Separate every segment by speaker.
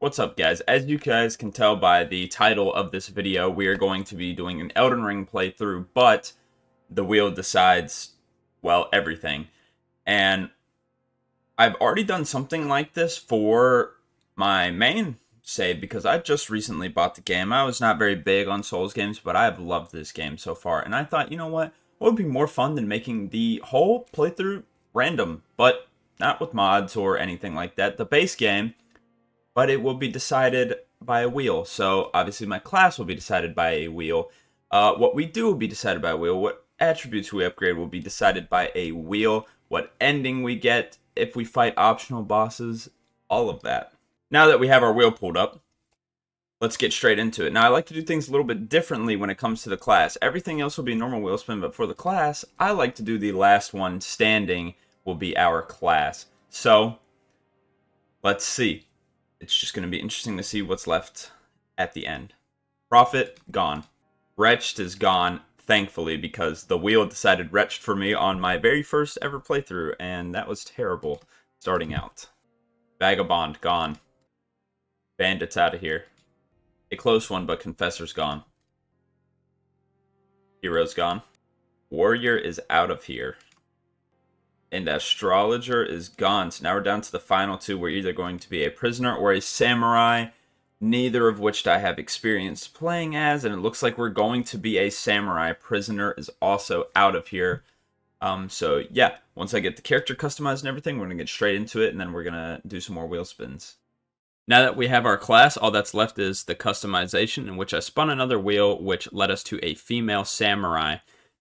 Speaker 1: What's up, guys? As you guys can tell by the title of this video, we are going to be doing an Elden Ring playthrough, but the wheel decides, well, everything. And I've already done something like this for my main save because I just recently bought the game. I was not very big on Souls games, but I have loved this game so far. And I thought, you know what would be more fun than making the whole playthrough random, but not with mods or anything like that. The base game, but it will be decided by a wheel. So obviously my class will be decided by a wheel. What we do will be decided by a wheel. What attributes we upgrade will be decided by a wheel. What ending we get if we fight optional bosses, all of that. Now that we have our wheel pulled up, let's get straight into it. Now I like to do things a little bit differently when it comes to the class. Everything else will be normal wheel spin, but for the class, I like to do the last one standing will be our class. So let's see. It's just going to be interesting to see what's left at the end. Prophet, gone. Wretched is gone, thankfully, because the wheel decided Wretched for me on my very first ever playthrough, and that was terrible starting out. Vagabond, gone. Bandit's out of here. A close one, but Confessor's gone. Hero's gone. Warrior is out of here. And Astrologer is gone. So now we're down to the final two. We're either going to be a prisoner or a samurai, neither of which I have experience playing as, and it looks like we're going to be a samurai. Prisoner is also out of here. So yeah, once I get the character customized and everything, we're going to get straight into it, and then we're going to do some more wheel spins. Now that we have our class, all that's left is the customization, in which I spun another wheel, which led us to a female samurai.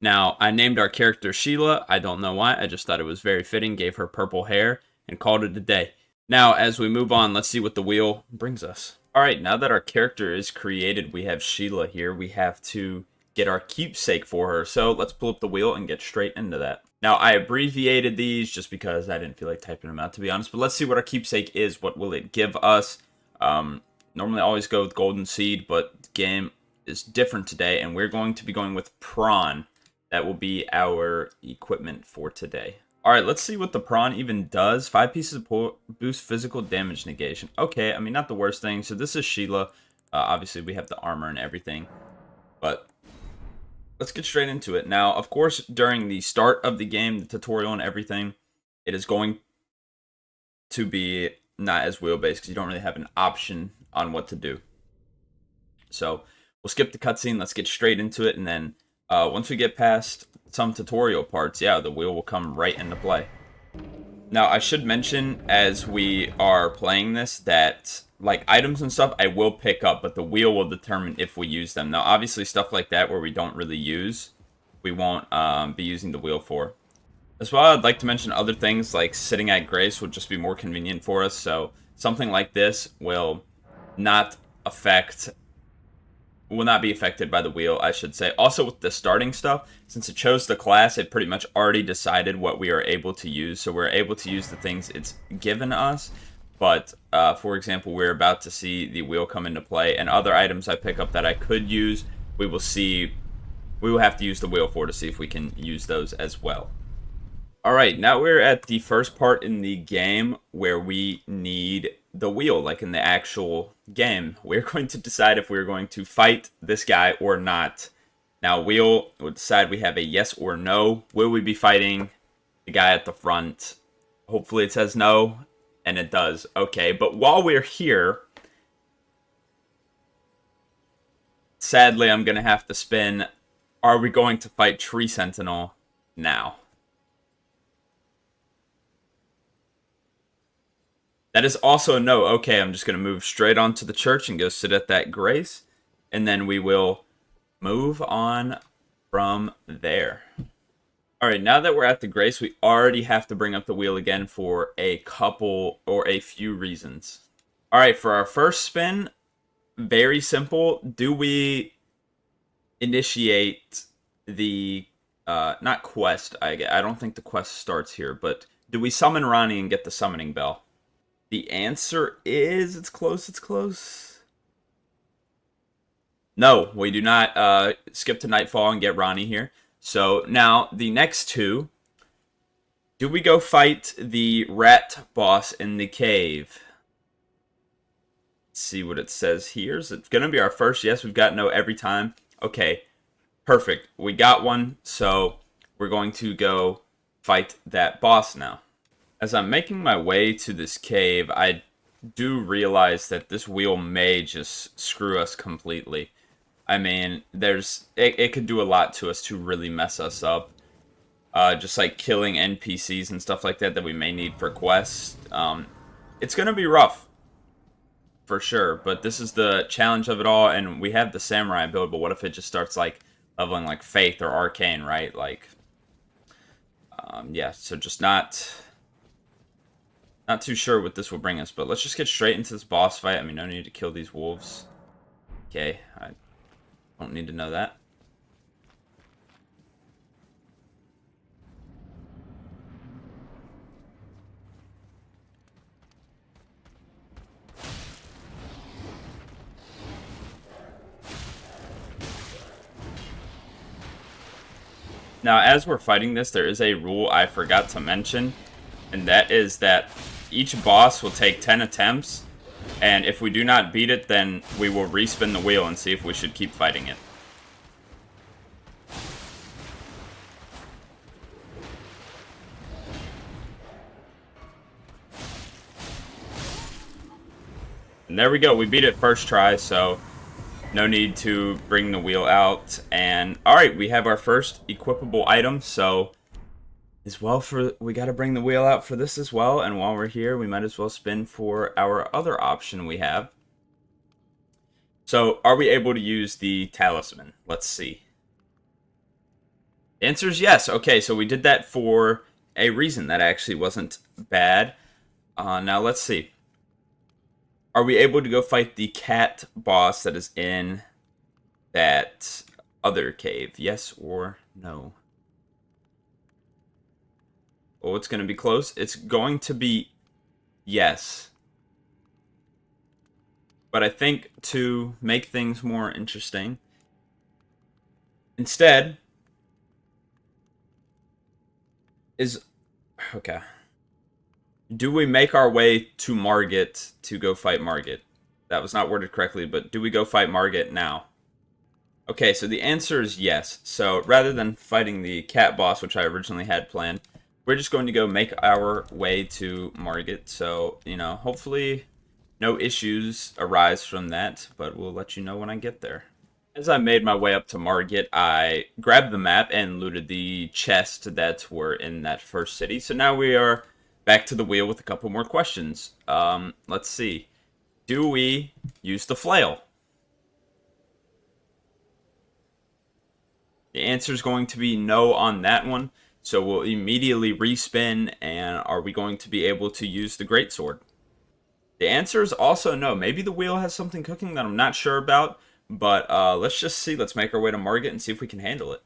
Speaker 1: Now, I named our character Sheila. I don't know why. I just thought it was very fitting, gave her purple hair, and called it a day. Now, as we move on, let's see what the wheel brings us. Alright, now that our character is created, we have Sheila here. We have to get our keepsake for her. So, let's pull up the wheel and get straight into that. Now, I abbreviated these just because I didn't feel like typing them out, to be honest. But let's see what our keepsake is. What will it give us? Normally, I always go with Golden Seed, but the game is different today. And we're going to be going with Prawn. That will be our equipment for today. Alright, let's see what the prawn even does. 5 pieces of boost physical damage negation. Okay, I mean, not the worst thing. So this is Sheila. Obviously, we have the armor and everything. But let's get straight into it. Now, of course, during the start of the game, the tutorial and everything, it is going to be not as wheel-based because you don't really have an option on what to do. So we'll skip the cutscene. Let's get straight into it, and then once we get past some tutorial parts, yeah, the wheel will come right into play. Now, I should mention, as we are playing this, that, like, items and stuff I will pick up, but the wheel will determine if we use them. Now, obviously, stuff like that where we don't really use, we won't be using the wheel for. As well, I'd like to mention other things, like sitting at grace would just be more convenient for us, so something like this will not be affected by the wheel, I should say. Also, with the starting stuff, since it chose the class, it pretty much already decided what we are able to use. So we're able to use the things it's given us. But, for example, we're about to see the wheel come into play. And other items I pick up that I could use, we will have to use the wheel for to see if we can use those as well. Alright, now we're at the first part in the game where we need the wheel, like in the actual game. We're going to decide if we're going to fight this guy or not. Now, wheel will decide we have a yes or no. Will we be fighting the guy at the front? Hopefully it says no, and it does. Okay, but while we're here, sadly, I'm going to have to spin, are we going to fight Tree Sentinel now? That is also a no. Okay, I'm just going to move straight on to the church and go sit at that grace. And then we will move on from there. Alright, now that we're at the grace, we already have to bring up the wheel again for a couple or a few reasons. Alright, for our first spin, very simple. Do we initiate the, not quest, I don't think the quest starts here, but do we summon Ronnie and get the summoning bell? The answer is, it's close. No, we do not skip to Nightfall and get Ronnie here. So now, the next two, do we go fight the rat boss in the cave? see what it says here. Is it going to be our first? Yes, we've got no every time. Okay, perfect. We got one, so we're going to go fight that boss now. As I'm making my way to this cave, I do realize that this wheel may just screw us completely. I mean, it could do a lot to us to really mess us up. Just like killing NPCs and stuff like that we may need for quests. It's going to be rough, for sure, but this is the challenge of it all, and we have the samurai build, but what if it just starts like leveling like faith or arcane, right? Like, yeah, so just not too sure what this will bring us, but let's just get straight into this boss fight. I mean, no need to kill these wolves. Okay, I don't need to know that. Now, as we're fighting this, there is a rule I forgot to mention, and that is that each boss will take 10 attempts, and if we do not beat it, then we will respin the wheel and see if we should keep fighting it. And there we go, we beat it first try, so no need to bring the wheel out. And alright, we have our first equipable item, so we gotta bring the wheel out for this as well. And while we're here, we might as well spin for our other option we have. So, are we able to use the talisman? Let's see. The answer is yes. Okay, so we did that for a reason. That actually wasn't bad. Now, let's see. Are we able to go fight the cat boss that is in that other cave? Yes or no? Oh, it's going to be close. It's going to be yes. But I think to make things more interesting, instead is... Okay. Do we make our way to Margit to go fight Margit? That was not worded correctly, but do we go fight Margit now? Okay, so the answer is yes. So rather than fighting the cat boss, which I originally had planned, we're just going to go make our way to Margit. So, you know, hopefully no issues arise from that, but we'll let you know when I get there. As I made my way up to Margit, I grabbed the map and looted the chests that were in that first city. So now we are back to the wheel with a couple more questions. Let's see. Do we use the flail? The answer is going to be no on that one. So we'll immediately respin, and are we going to be able to use the greatsword? The answer is also no. Maybe the wheel has something cooking that I'm not sure about, but let's just see. Let's make our way to Margit and see if we can handle it.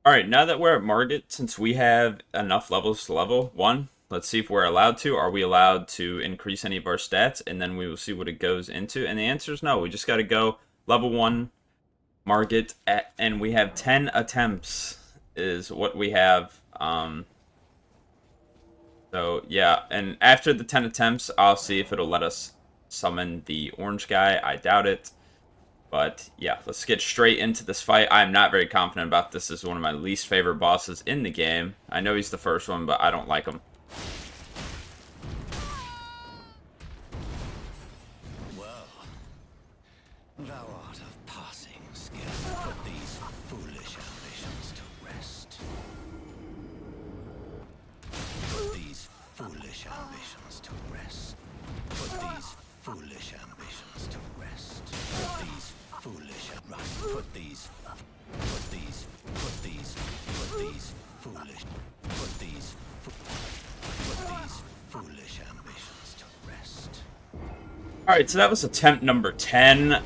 Speaker 1: Alright, now that we're at Margit, since we have enough levels to level, one, let's see if we're allowed to. Are we allowed to increase any of our stats? And then we will see what it goes into. And the answer is no. We just got to go level 1 Margit. And we have 10 attempts is what we have. So, yeah. And after the 10 attempts, I'll see if it'll let us summon the orange guy. I doubt it. But, yeah, let's get straight into this fight. I'm not very confident about this. This is one of my least favorite bosses in the game. I know he's the first one, but I don't like him.
Speaker 2: Well, thou art of passing skill. Put these foolish ambitions to rest. Put these foolish ambitions to rest. Put these foolish ambitions to rest. Put these foolish right. Put these foolish. Put these foolish ambitions to rest.
Speaker 1: Alright, so that was attempt number 10.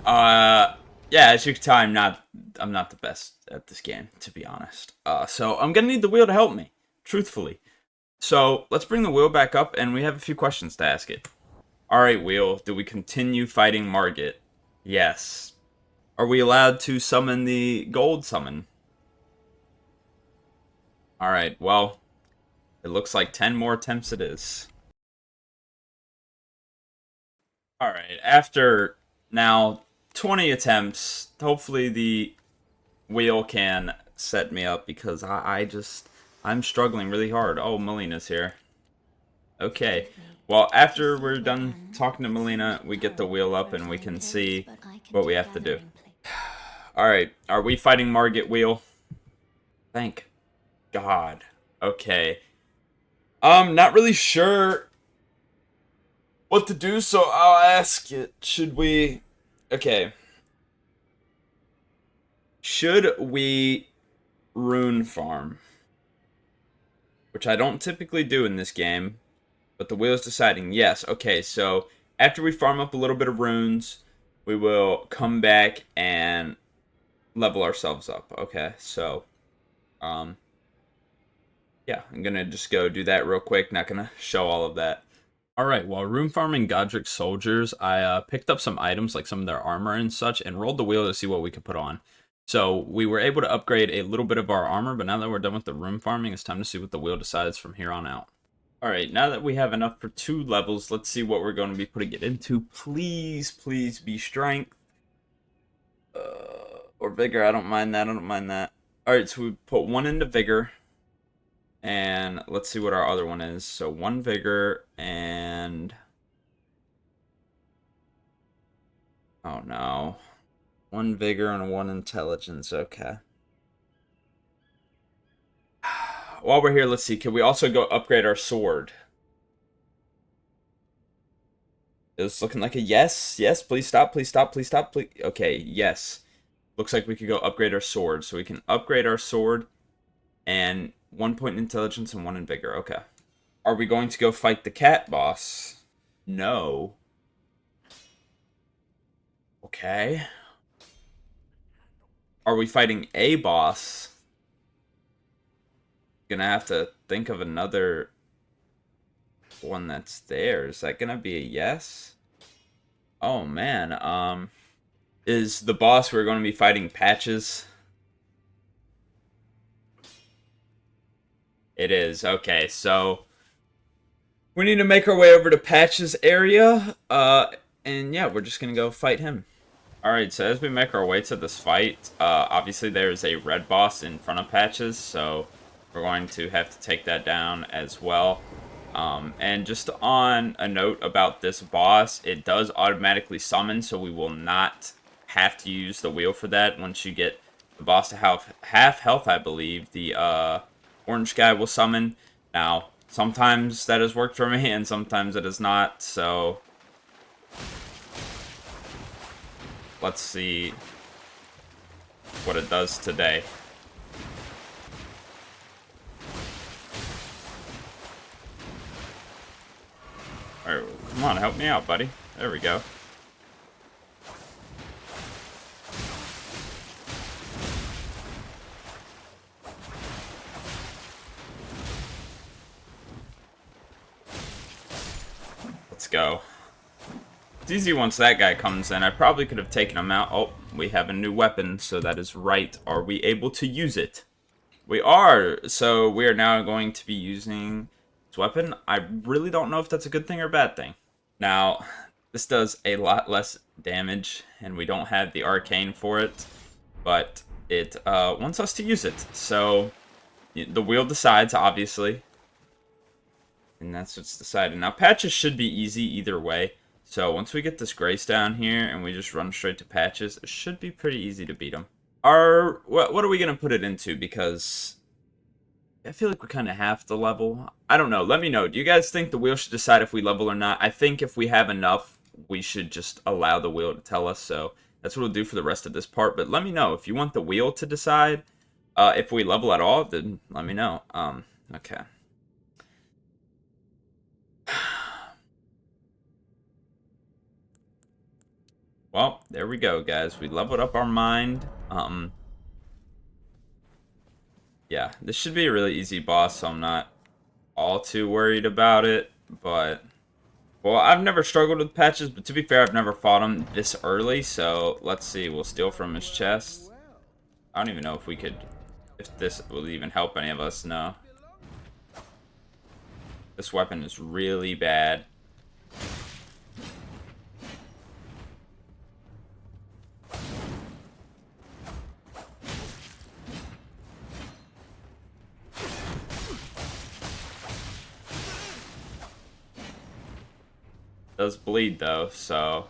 Speaker 1: Yeah, as you can tell, I'm not the best at this game, to be honest. So I'm gonna need the wheel to help me, truthfully. So let's bring the wheel back up, and we have a few questions to ask it. Alright, wheel, do we continue fighting Margit? Yes. Are we allowed to summon the gold summon? Alright, well, it looks like 10 more attempts it is. Alright, after now 20 attempts, hopefully the wheel can set me up because I'm struggling really hard. Oh, Melina's here. Okay. Well, after we're done talking to Melina, we get the wheel up and we can see what we have to do. Alright, are we fighting Margit Wheel? Thank God. Okay. Not really sure what to do, so I'll ask it. Should we... Okay. Should we rune farm? Which I don't typically do in this game, but the wheel is deciding. Yes, okay, so after we farm up a little bit of runes, we will come back and level ourselves up. Okay, so, yeah, I'm gonna just go do that real quick. Not gonna show all of that. Alright, while rune farming Godric's soldiers, I picked up some items, like some of their armor and such, and rolled the wheel to see what we could put on. So, we were able to upgrade a little bit of our armor, but now that we're done with the rune farming, it's time to see what the wheel decides from here on out. Alright, now that we have enough for 2 levels, let's see what we're going to be putting it into. Please, please be strength. Or vigor, I don't mind that. Alright, so we put 1 into vigor. And let's see what our other one is. So 1 vigor and... Oh no. 1 vigor and 1 intelligence, okay. While we're here, let's see. Can we also go upgrade our sword? It's looking like a yes. Yes, please stop, please stop, please stop, please. Okay, yes. Looks like we could go upgrade our sword. So we can upgrade our sword and 1 point in intelligence and 1 in vigor. Okay. Are we going to go fight the cat boss? No. Okay. Are we fighting a boss? Gonna have to think of another one that's there. Is that gonna be a yes? Oh man, is the boss we're gonna be fighting Patches? It is. Okay, so we need to make our way over to Patches area. And yeah, we're just gonna go fight him. Alright, so as we make our way to this fight, obviously there's a red boss in front of Patches, so we're going to have to take that down as well. And just on a note about this boss, it does automatically summon, so we will not have to use the wheel for that. Once you get the boss to half health, I believe, the orange guy will summon. Now, sometimes that has worked for me, and sometimes it has not, so... Let's see what it does today. Alright, come on, help me out, buddy. There we go. Let's go. It's easy once that guy comes in. I probably could have taken him out. Oh, we have a new weapon, so that is right. Are we able to use it? We are. So we are now going to be using this weapon. I really don't know if that's a good thing or a bad thing. Now, this does a lot less damage, and we don't have the arcane for it, but it wants us to use it. So the wheel decides, obviously, and that's what's decided. Now, Patches should be easy either way. So once we get this Grace down here and we just run straight to Patches, it should be pretty easy to beat him. What are we going to put it into? Because I feel like we kind of have to level. I don't know. Let me know. Do you guys think the wheel should decide if we level or not? I think if we have enough, we should just allow the wheel to tell us. So that's what we'll do for the rest of this part. But let me know. If you want the wheel to decide if we level at all, then let me know. Okay. Well, there we go, guys. We leveled up our mind. Yeah, this should be a really easy boss, so I'm not all too worried about it. But, well, I've never struggled with Patches, but to be fair, I've never fought him this early. So, let's see. We'll steal from his chest. I don't even know if this will even help any of us. No. This weapon is really bad. does bleed though, so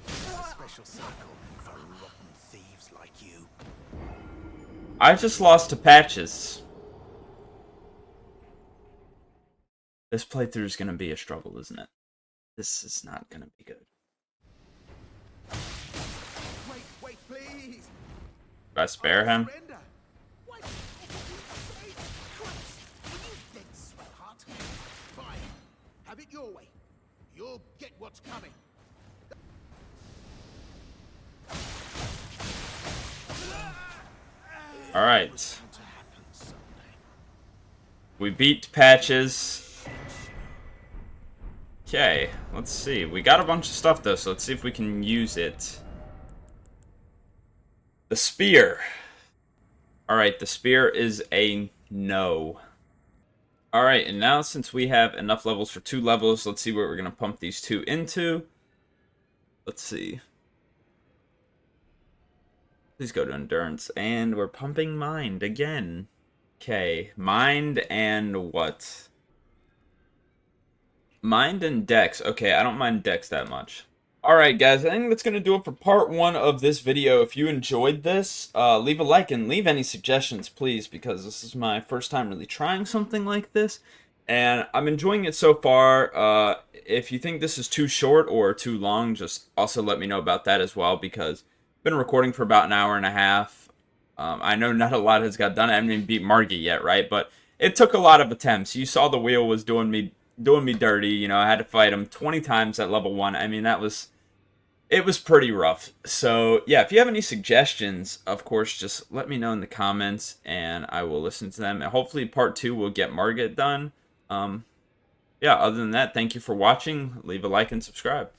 Speaker 2: A special circle for rotten thieves like you.
Speaker 1: I just lost to patches. This playthrough is gonna be a struggle, isn't it? This is not gonna be good.
Speaker 2: Wait, please.
Speaker 1: Do I spare him?
Speaker 2: Surrender. Wait. Christ. Are you dead, sweetheart? Fine. Have it your way. You'll get what's coming.
Speaker 1: Alright.
Speaker 2: To happen someday.
Speaker 1: We beat patches. Okay, let's see. We got a bunch of stuff though, so let's see if we can use it. The spear. Alright, the spear is a no. Alright, and now since we have enough levels for 2 levels, let's see what we're going to pump these 2 into. Let's see. Please go to endurance. And we're pumping mind again. Okay, mind and what? Mind and dex. Okay, I don't mind dex that much. Alright guys, I think that's going to do it for part 1 of this video. If you enjoyed this, leave a like and leave any suggestions, please, because this is my first time really trying something like this. And I'm enjoying it so far. If you think this is too short or too long, just also let me know about that as well, because I've been recording for about an hour and a half. I know not a lot has got done. I haven't even beat Margit yet, right? But it took a lot of attempts. You saw the wheel was doing me dirty. You know, I had to fight him 20 times at level 1. I mean, it was pretty rough. So, yeah, if you have any suggestions, of course, just let me know in the comments, and I will listen to them. And hopefully part 2 will get Margit done. Yeah, other than that, thank you for watching. Leave a like and subscribe.